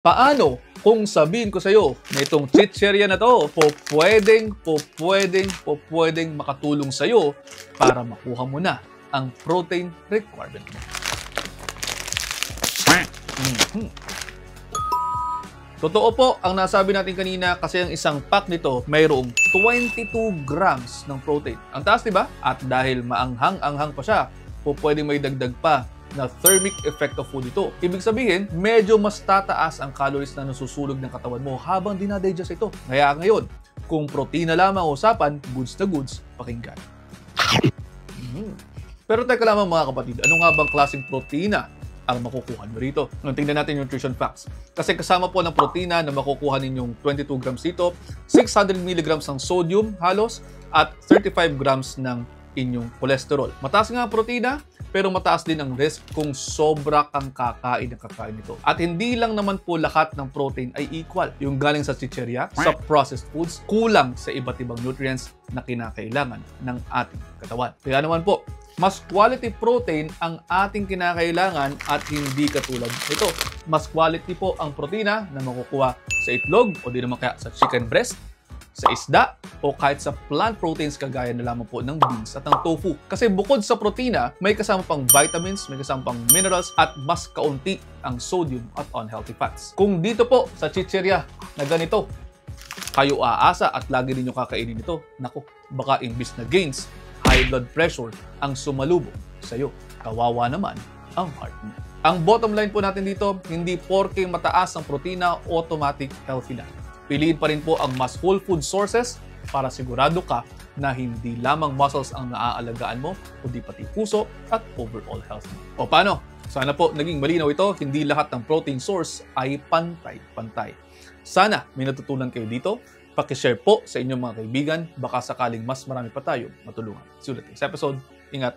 Paano kung sabihin ko sa iyo na itong chichirya na to pwedeng makatulong sa iyo para makuha mo na ang protein requirement mo? Totoo po ang nasabi natin kanina kasi ang isang pack nito mayroong 22 grams ng protein. Ang taas, di ba? At dahil maanghang-anghang pa siya, pwedeng may dagdag pa na thermic effect of food ito. Ibig sabihin, medyo mas tataas ang calories na nasusulog ng katawan mo habang dinadigest ito. Kaya ngayon, kung protina lamang usapan, goods na goods, pakinggan. Pero teka lamang mga kapatid, ano nga bang klaseng protina ang makukuha mo rito? Tingnan natin yung nutrition facts. Kasi kasama po ng protina na makukuha ninyong 22 grams dito, 600 milligrams ng sodium halos, at 35 grams ng inyong cholesterol. Mataas nga ang protina, pero mataas din ang risk kung sobra kang kakain nito. At hindi lang naman po lahat ng protein ay equal. Yung galing sa chichirya, sa processed foods, kulang sa iba't ibang nutrients na kinakailangan ng ating katawan. Kaya naman po, mas quality protein ang ating kinakailangan at hindi katulad nito. Mas quality po ang protina na makukuha sa itlog o di naman kaya sa chicken breast, sa isda, o kahit sa plant proteins kagaya na lamang po ng beans at ng tofu. Kasi bukod sa protina, may kasama pang vitamins, may kasama pang minerals, at mas kaunti ang sodium at unhealthy fats. Kung dito po sa chichirya na ganito, kayo aasa at lagi ninyo kakainin ito, naku, baka imbis na gains, high blood pressure ang sumalubong sa iyo. Kawawa naman ang heart mo. Ang bottom line po natin dito, hindi porke mataas ang protina, automatic healthy na. Piliin pa rin po ang mas whole food sources para sigurado ka na hindi lamang muscles ang naaalagaan mo, kundi pati puso at overall health mo. O paano? Sana po naging malinaw ito, hindi lahat ng protein source ay pantay-pantay. Sana may natutunan kayo dito. Pakishare po sa inyong mga kaibigan, baka sakaling mas marami pa tayo matulungan. See you ulit sa episode. Ingat!